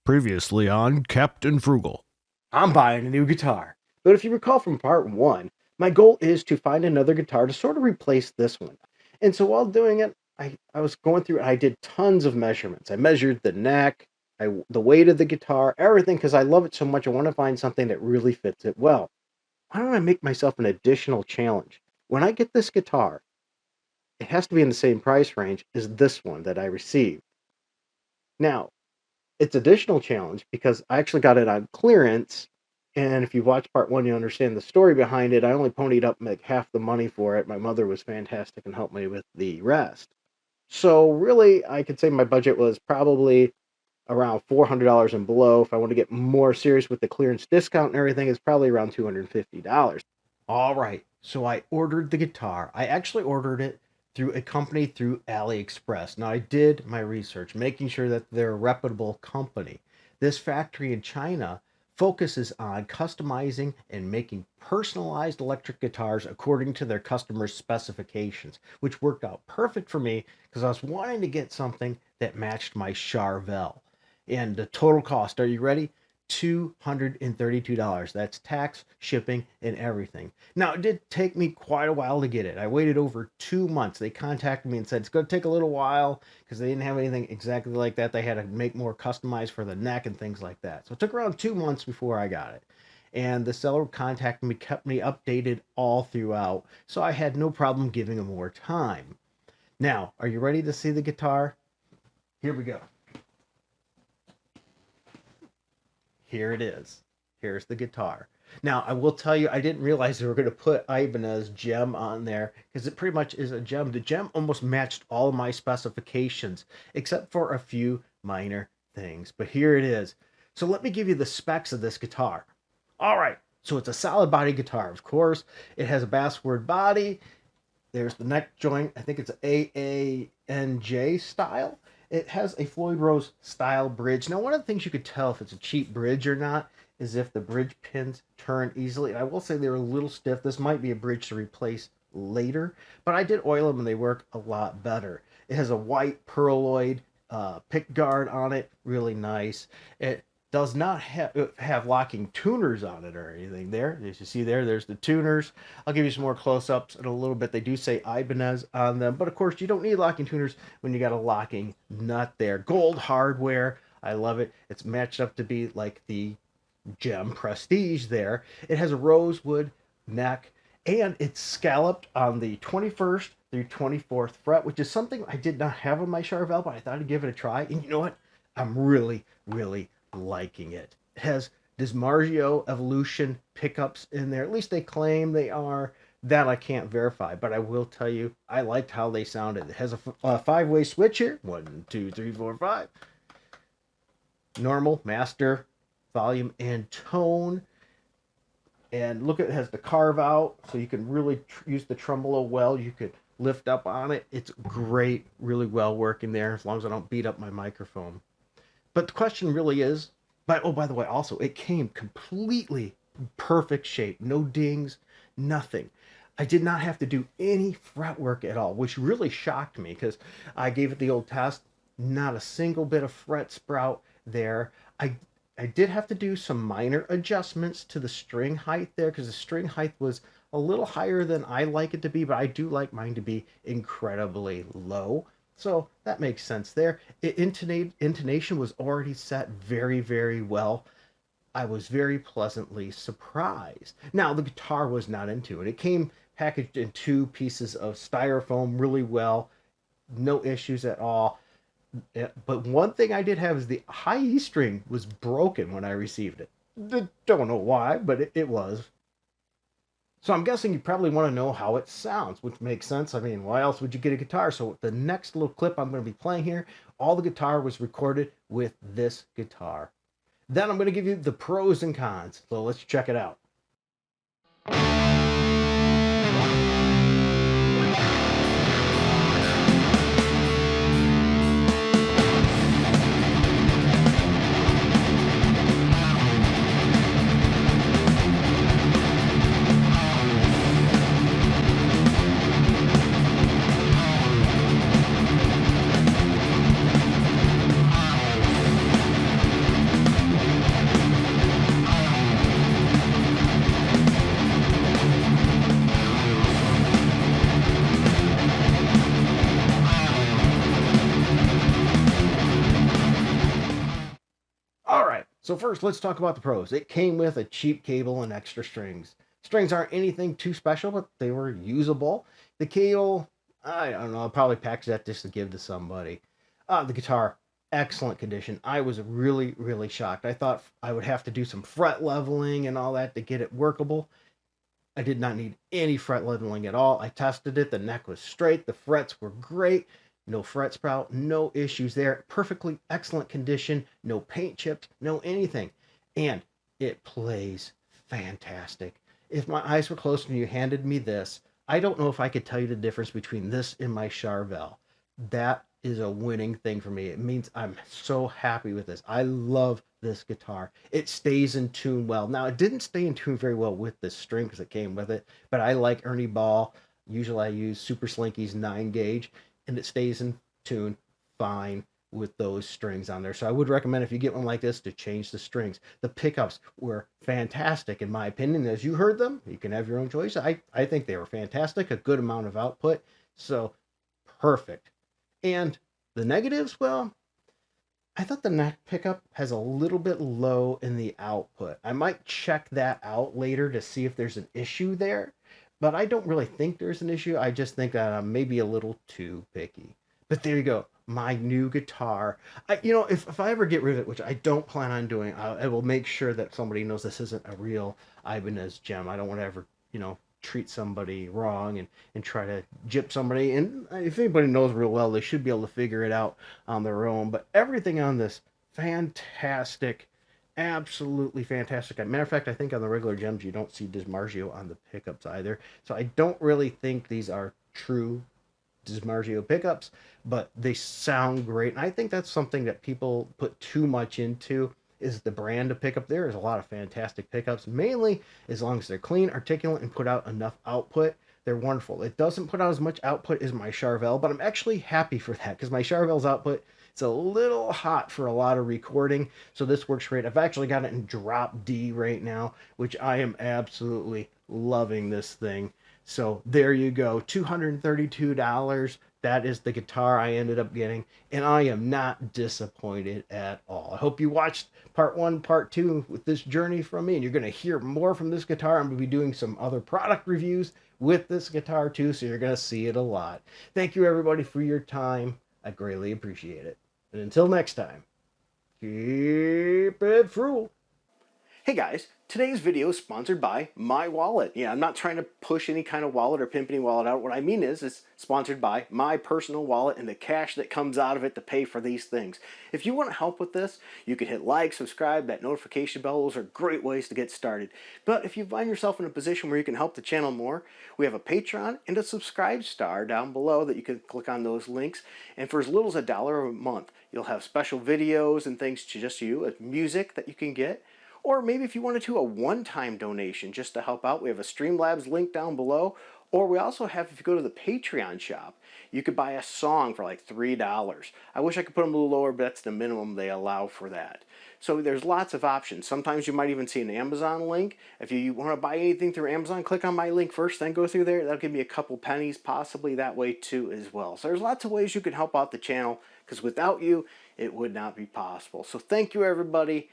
Previously on Captain Frugal. I'm buying a new guitar. But if you recall from part one, my goal is to find another guitar to sort of replace this one. And so while doing it, I was going through and I did tons of measurements. I measured the neck, the weight of the guitar, everything, because I love it so much. I want to find something that really fits it well. Why don't I make myself an additional challenge? When I get this guitar, it has to be in the same price range as this one that I received. Now, it's additional challenge because I actually got it on clearance. And if you've watched part one, you understand the story behind it. I only ponied up like half the money for it. My mother was fantastic and helped me with the rest. So really, I could say my budget was probably around $400 and below. If I want to get more serious with the clearance discount and everything, it's probably around $250. All right, so I ordered the guitar. I actually ordered it through a company through AliExpress. Now, I did my research, making sure that they're a reputable company. This factory in China focuses on customizing and making personalized electric guitars according to their customers' specifications, which worked out perfect for me because I was wanting to get something that matched my Charvel. And the total cost, are you ready? $232. That's tax, shipping, and everything. Now, it did take me quite a while to get it. I waited over 2 months. They contacted me and said it's going to take a little while because they didn't have anything exactly like that. They had to make more customized for the neck and things like that. So it took around 2 months before I got it. And the seller contacted me, kept me updated all throughout. So I had no problem giving them more time. Now, are you ready to see the guitar? Here we go. Here it is. Here's the guitar. Now, I will tell you, I didn't realize they were going to put Ibanez gem on there because it pretty much is a gem. The gem almost matched all of my specifications, except for a few minor things. But here it is. So let me give you the specs of this guitar. All right. So it's a solid body guitar, of course. It has a basswood body. There's the neck joint. I think it's AANJ style. It has a Floyd Rose style bridge. Now, one of the things you could tell if it's a cheap bridge or not is if the bridge pins turn easily. And I will say they're a little stiff. This might be a bridge to replace later, but I did oil them and they work a lot better. It has a white pearloid pick guard on it. Really nice. It does not have locking tuners on it or anything there. As you see there's the tuners. I'll give you some more close-ups in a little bit. They do say Ibanez on them, but of course you don't need locking tuners when you got a locking nut there. Gold hardware. I love it. It's matched up to be like the Gem Prestige there. It has a rosewood neck and it's scalloped on the 21st through 24th fret, which is something I did not have on my Charvel, but I thought I'd give it a try. And you know what? I'm really liking it. It has Dismargio Evolution pickups in there. At least they claim they are. That I can't verify, but I will tell you, I liked how they sounded. It has a five-way switch here. 1, 2, 3, 4, 5. Normal, master, volume, and tone. And look, it has the carve out, so you can really use the tremolo well. You could lift up on it. It's great, really well working there, as long as I don't beat up my microphone. But the question really is, by the way, also, it came completely perfect shape. No dings, nothing. I did not have to do any fretwork at all, which really shocked me because I gave it the old test. Not a single bit of fret sprout there. I did have to do some minor adjustments to the string height there because the string height was a little higher than I like it to be, but I do like mine to be incredibly low. So that makes sense there. Intonation was already set very well. I was very pleasantly surprised. Now, the guitar was not into it. It came packaged in 2 pieces of styrofoam really well. No issues at all. But one thing I did have is the high E string was broken when I received it. Don't know why, but it was. So I'm guessing you probably want to know how it sounds, which makes sense. I mean, why else would you get a guitar? So the next little clip I'm going to be playing here, all the guitar was recorded with this guitar. Then I'm going to give you the pros and cons. So let's check it out. So first, let's talk about the pros. It came with a cheap cable and extra strings. Strings aren't anything too special, but they were usable. The cable, I don't know, I'll probably package that just to give to somebody. The guitar, excellent condition. I was really, really shocked. I thought I would have to do some fret leveling and all that to get it workable. I did not need any fret leveling at all. I tested it. The neck was straight. The frets were great. No fret sprout, no issues there. Perfectly excellent condition. No paint chips, no anything. And it plays fantastic. If my eyes were closed and you handed me this, I don't know if I could tell you the difference between this and my Charvel. That is a winning thing for me. It means I'm so happy with this. I love this guitar. It stays in tune well. Now, it didn't stay in tune very well with the strings that came with it, but I like Ernie Ball. Usually I use Super Slinky's 9 gauge, and it stays in tune fine with those strings on there. So I would recommend if you get one like this to change the strings. The pickups were fantastic in my opinion. As you heard them, you can have your own choice. I think they were fantastic, a good amount of output. So perfect. And the negatives, well, I thought the neck pickup has a little bit low in the output. I might check that out later to see if there's an issue there, but I don't really think there's an issue. I just think that I'm maybe a little too picky. But there you go, my new guitar. If I ever get rid of it, which I don't plan on doing, I will make sure that somebody knows this isn't a real Ibanez gem. I don't want to ever, treat somebody wrong and try to gyp somebody. And if anybody knows real well, they should be able to figure it out on their own. But everything on this, fantastic, absolutely fantastic. Matter of fact, I think on the regular gems you don't see Dismargio on the pickups either. So I don't really think these are true Dismargio pickups, but they sound great. And I think that's something that people put too much into is the brand of pickup. There is a lot of fantastic pickups, mainly as long as they're clean, articulate, and put out enough output. They're wonderful. It doesn't put out as much output as my Charvel, but I'm actually happy for that because my Charvel's output, it's a little hot for a lot of recording, so this works great. I've actually got it in drop D right now, which I am absolutely loving this thing. So there you go, $232. That is the guitar I ended up getting, and I am not disappointed at all. I hope you watched part 1, part 2 with this journey from me, and you're going to hear more from this guitar. I'm going to be doing some other product reviews with this guitar too, so you're going to see it a lot. Thank you everybody for your time. I greatly appreciate it. And until next time, keep it frugal. Hey guys, today's video is sponsored by My Wallet. Yeah, I'm not trying to push any kind of wallet or pimp any wallet out. What I mean is it's sponsored by my personal wallet and the cash that comes out of it to pay for these things. If you want to help with this, you can hit like, subscribe, that notification bell. Those are great ways to get started. But if you find yourself in a position where you can help the channel more, we have a Patreon and a subscribe star down below that you can click on those links. And for as little as $1 a month, you'll have special videos and things to just you, music that you can get. Or maybe if you wanted to, a one-time donation just to help out, we have a Streamlabs link down below. Or we also have, if you go to the Patreon shop, you could buy a song for like $3. I wish I could put them a little lower, but that's the minimum they allow for that. So there's lots of options. Sometimes you might even see an Amazon link. If you want to buy anything through Amazon, click on my link first, then go through there. That'll give me a couple pennies, possibly that way too as well. So there's lots of ways you can help out the channel, because without you, it would not be possible. So thank you, everybody.